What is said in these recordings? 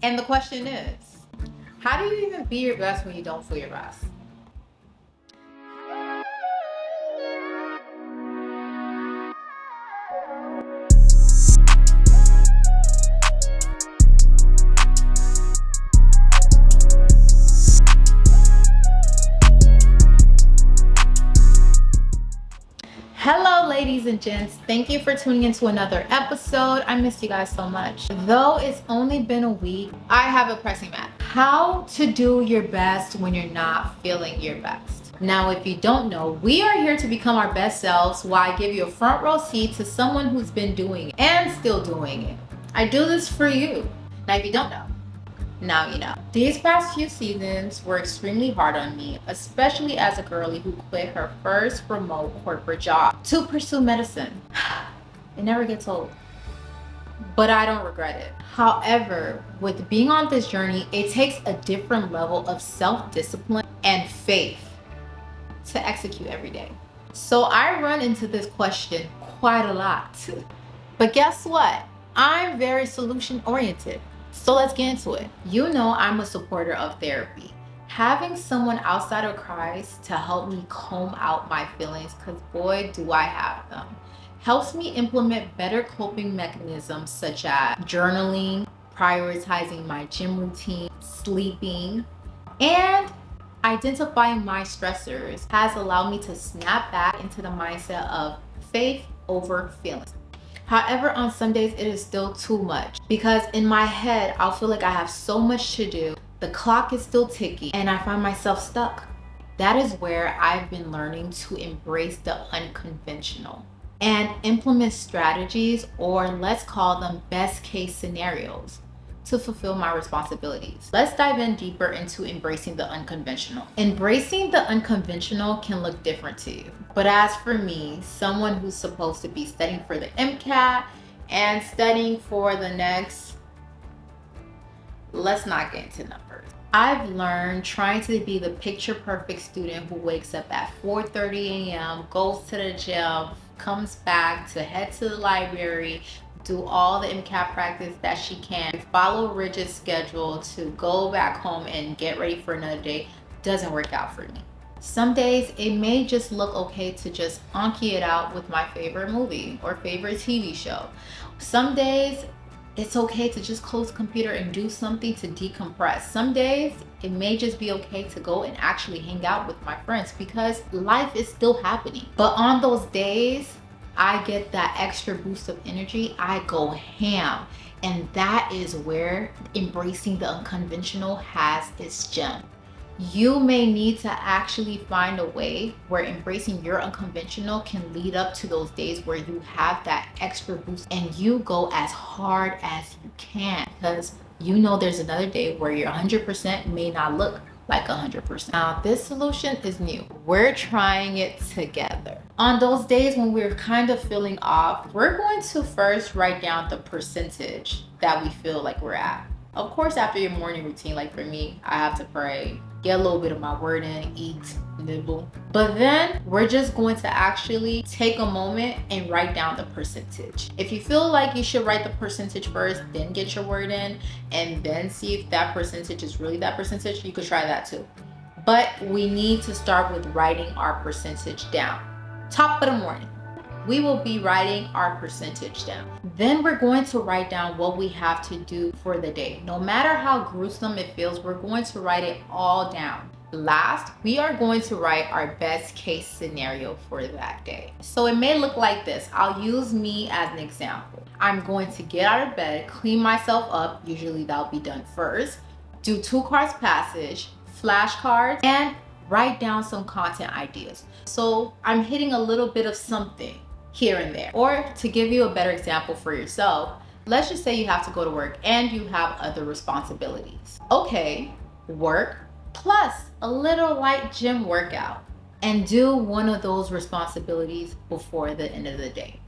And the question is, how do you even be your best when you don't feel your best? Hello, ladies and gents. Thank you for tuning into another episode. I missed you guys so much. Though it's only been a week, I have a pressing matter. How to do your best when you're not feeling your best. Now, if you don't know, we are here to become our best selves while I give you a front row seat to someone who's been doing it and still doing it. I do this for you. Now, if you don't know, now you know. These past few seasons were extremely hard on me, especially as a girlie who quit her first remote corporate job to pursue medicine. It never gets old, but I don't regret it. However, with being on this journey, it takes a different level of self-discipline and faith to execute every day. So I run into this question quite a lot. But guess what? I'm very solution oriented. So let's get into it. You know, I'm a supporter of therapy. Having someone outside of Christ to help me comb out my feelings, because boy, do I have them, helps me implement better coping mechanisms such as journaling, prioritizing my gym routine, sleeping, and identifying my stressors has allowed me to snap back into the mindset of faith over feelings. However, on some days it is still too much because in my head, I'll feel like I have so much to do. The clock is still ticking and I find myself stuck. That is where I've been learning to embrace the unconventional and implement strategies, or let's call them best case scenarios, to fulfill my responsibilities. Let's dive in deeper into embracing the unconventional. Embracing the unconventional can look different to you. But as for me, someone who's supposed to be studying for the MCAT and studying for the next, let's not get into numbers. I've learned trying to be the picture perfect student who wakes up at 4:30 a.m., goes to the gym, comes back to head to the library, do all the MCAT practice that she can, follow a rigid schedule to go back home and get ready for another day, doesn't work out for me. Some days it may just look okay to just Anki it out with my favorite movie or favorite TV show. Some days it's okay to just close the computer and do something to decompress. Some days it may just be okay to go and actually hang out with my friends because life is still happening. But on those days, I get that extra boost of energy. I go ham. And that is where embracing the unconventional has its gem. You may need to actually find a way where embracing your unconventional can lead up to those days where you have that extra boost and you go as hard as you can, because you know there's another day where your 100% may not look like 100%. Now, this solution is new. We're trying it together. On those days when we're kind of feeling off, we're going to first write down the percentage that we feel like we're at. Of course, after your morning routine, like for me, I have to pray, get a little bit of my word in, eat, nibble. But then we're just going to actually take a moment and write down the percentage. If you feel like you should write the percentage first, then get your word in, and then see if that percentage is really that percentage, you could try that too. But we need to start with writing our percentage down. Top of the morning, we will be writing our percentage down. Then we're going to write down what we have to do for the day. No matter how gruesome it feels, we're going to write it all down. Last, we are going to write our best case scenario for that day. So it may look like this. I'll use me as an example. I'm going to get out of bed, clean myself up. Usually that'll be done first. Do 2 cards passage, flashcards, and write down some content ideas. So I'm hitting a little bit of something here and there. Or to give you a better example for yourself, let's just say you have to go to work and you have other responsibilities. Okay, work plus a little light gym workout, and do one of those responsibilities before the end of the day.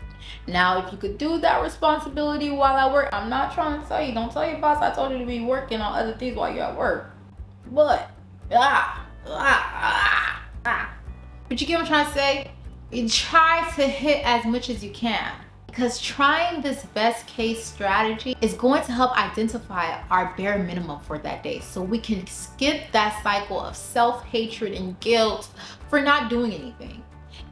Now, if you could do that responsibility while at work, I'm not trying to tell you, don't tell your boss I told you to be working on other things while you're at work. But, but you get what I'm trying to say? You try to hit as much as you can. Because trying this best case strategy is going to help identify our bare minimum for that day, so we can skip that cycle of self-hatred and guilt for not doing anything.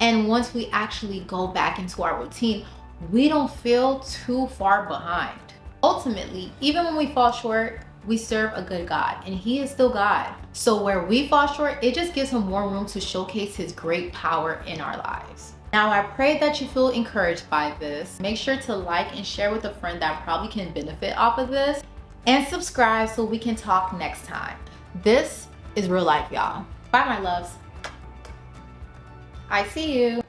And once we actually go back into our routine, we don't feel too far behind. Ultimately, even when we fall short, we serve a good God, and He is still God. So where we fall short, it just gives Him more room to showcase His great power in our lives. Now, I pray that you feel encouraged by this. Make sure to like and share with a friend that probably can benefit off of this. And subscribe so we can talk next time. This is real life, y'all. Bye, my loves. I see you.